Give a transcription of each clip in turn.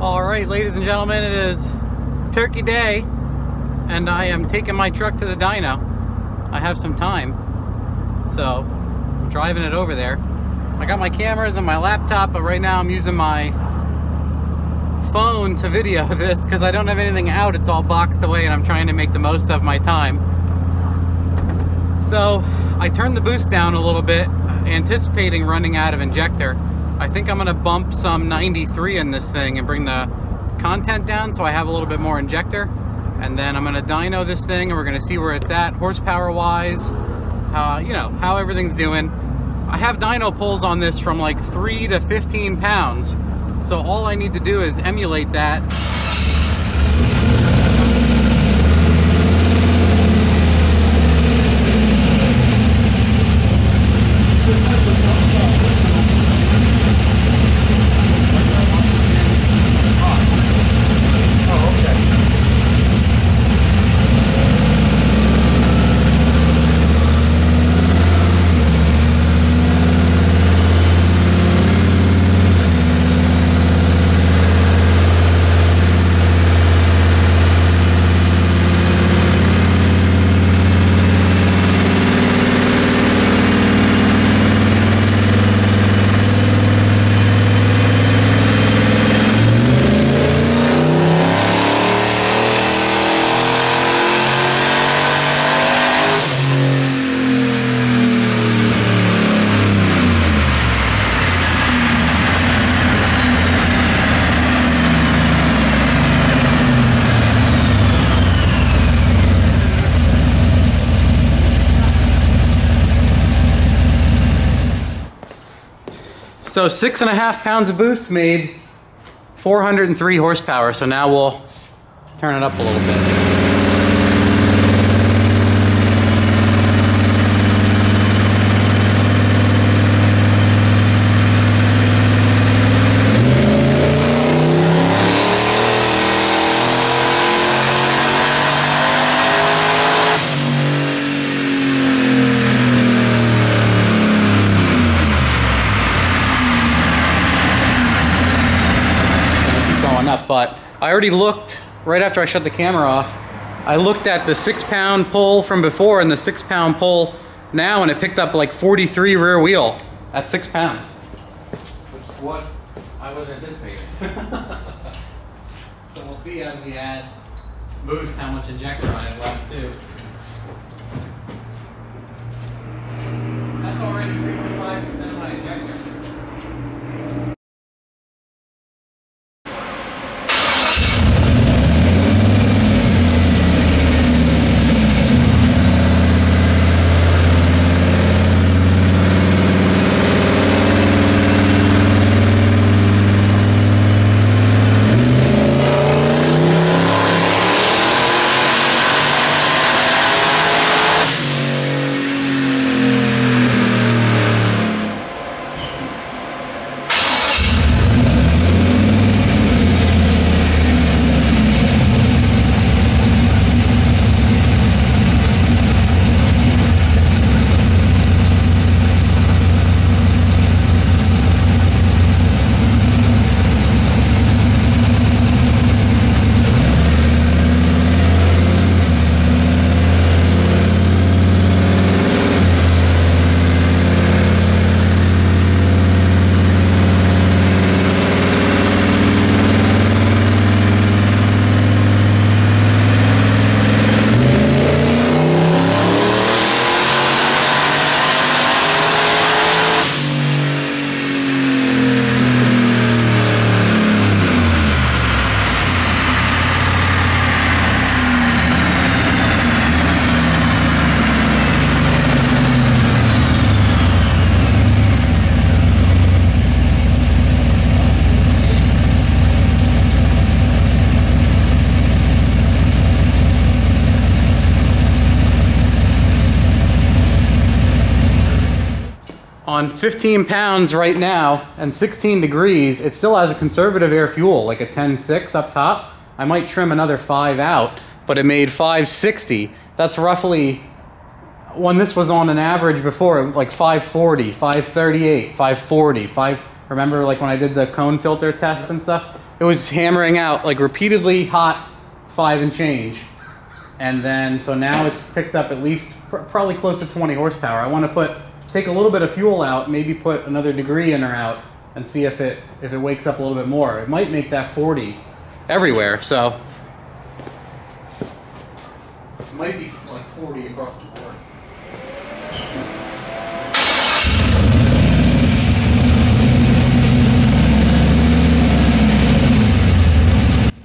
All right, ladies and gentlemen, it is Turkey Day, and I am taking my truck to the dyno. I have some time, so I'm driving it over there. I got my cameras and my laptop, but right now I'm using my phone to video this because I don't have anything out. It's all boxed away, and I'm trying to make the most of my time. So I turned the boost down a little bit, anticipating running out of injector. I think I'm gonna bump some 93 in this thing and bring the content down so I have a little bit more injector. And then I'm gonna dyno this thing and we're gonna see where it's at horsepower wise, you know, how everything's doing. I have dyno pulls on this from like 3 to 15 pounds. So all I need to do is emulate that. So 6.5 pounds of boost made 403 horsepower. So now we'll turn it up a little bit. But I already looked, right after I shut the camera off, I looked at the 6-pound pull from before and the 6-pound pull now, and it picked up like 43 rear wheel at 6 pounds. Which is what I was anticipating. So we'll see as we add boost how much injector I have left too. That's already 65% of my injector. On 15 pounds right now and 16 degrees, it still has a conservative air fuel, like a 10.6 up top. I might trim another 5 out, but it made 560. That's roughly, when this was on an average before, it was like 540, 538, 540, remember like when I did the cone filter test and stuff? it was hammering out like repeatedly hot 5 and change. And then, so now it's picked up at least probably close to 20 horsepower. I want to take a little bit of fuel out, maybe put another degree in or out, and see if it wakes up a little bit more. It might make that 40 everywhere, so it might be like 40 across the board.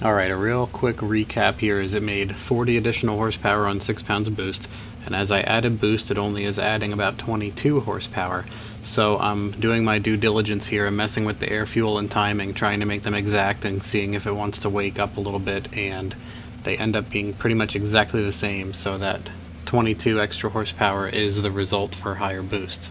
All right, a real quick recap here is it made 40 additional horsepower on 6 pounds of boost, and as I added boost, it only is adding about 22 horsepower. So I'm doing my due diligence here. I'm messing with the air, fuel, and timing, trying to make them exact and seeing if it wants to wake up a little bit, and they end up being pretty much exactly the same, so that 22 extra horsepower is the result for higher boost.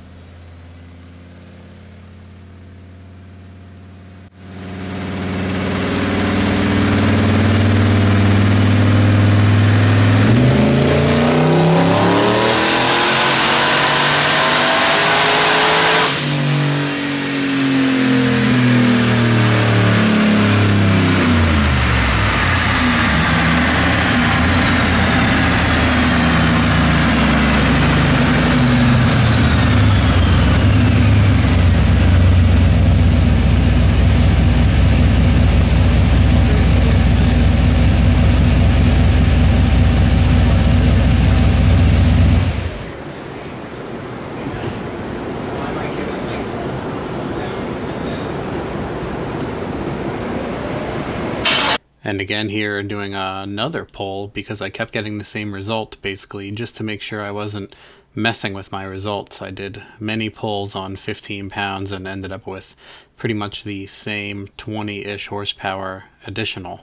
And again here doing another poll because I kept getting the same result, basically just to make sure I wasn't messing with my results. I did many polls on 15 pounds and ended up with pretty much the same 20-ish horsepower additional.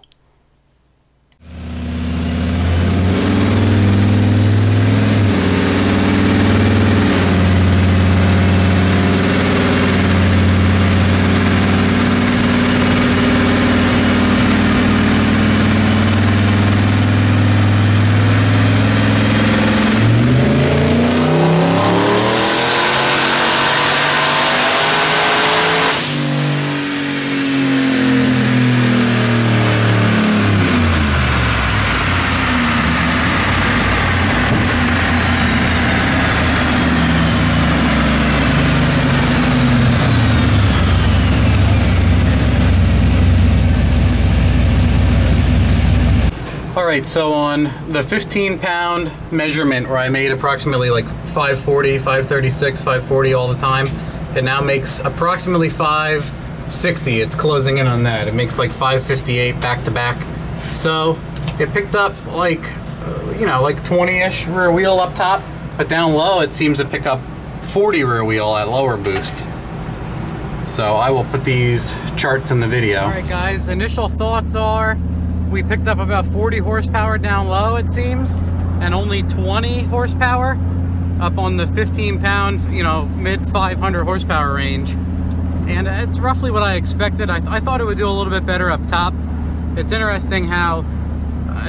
Alright, so on the 15-pound measurement where I made approximately like 540, 536, 540 all the time, it now makes approximately 560. It's closing in on that. It makes like 558 back to back. So it picked up like, you know, like 20-ish rear wheel up top, but down low it seems to pick up 40 rear wheel at lower boost. So I will put these charts in the video. Alright guys, initial thoughts are we picked up about 40 horsepower down low, it seems, and only 20 horsepower up on the 15-pound, you know, mid 500 horsepower range. And it's roughly what I expected. I thought it would do a little bit better up top. It's interesting how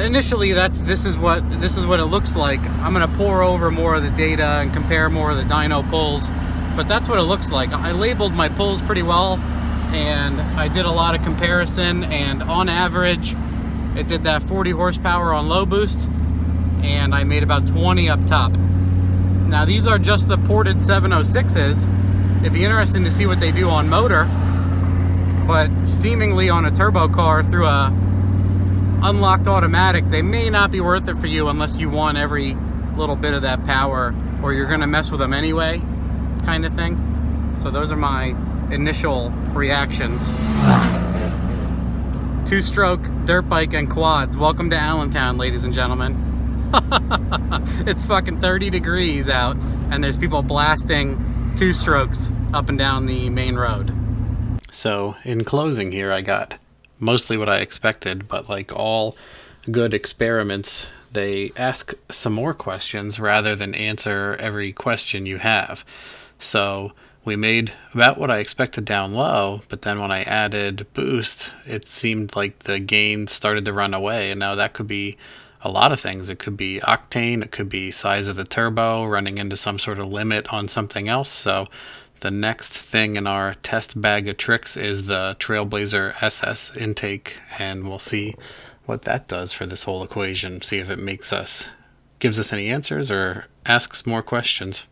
initially this is what it looks like. I'm gonna pour over more of the data and compare more of the dyno pulls, but that's what it looks like. I labeled my pulls pretty well, and I did a lot of comparison, and on average, it did that 40 horsepower on low boost, and I made about 20 up top. Now these are just the ported 706s. It'd be interesting to see what they do on motor, but seemingly on a turbo car through a unlocked automatic, they may not be worth it for you unless you want every little bit of that power, or you're gonna mess with them anyway, kind of thing. So those are my initial reactions. Two-stroke dirt bike and quads. Welcome to Allentown, ladies and gentlemen. It's fucking 30 degrees out, and there's people blasting two-strokes up and down the main road. So, in closing here, I got mostly what I expected, but like all good experiments, they ask some more questions rather than answer every question you have. So, we made about what I expected down low, but then when I added boost, it seemed like the gain started to run away, and now that could be a lot of things. It could be octane, it could be size of the turbo, running into some sort of limit on something else. So The next thing in our test bag of tricks is the Trailblazer SS intake, and we'll see what that does for this whole equation, see if it gives us any answers or asks more questions.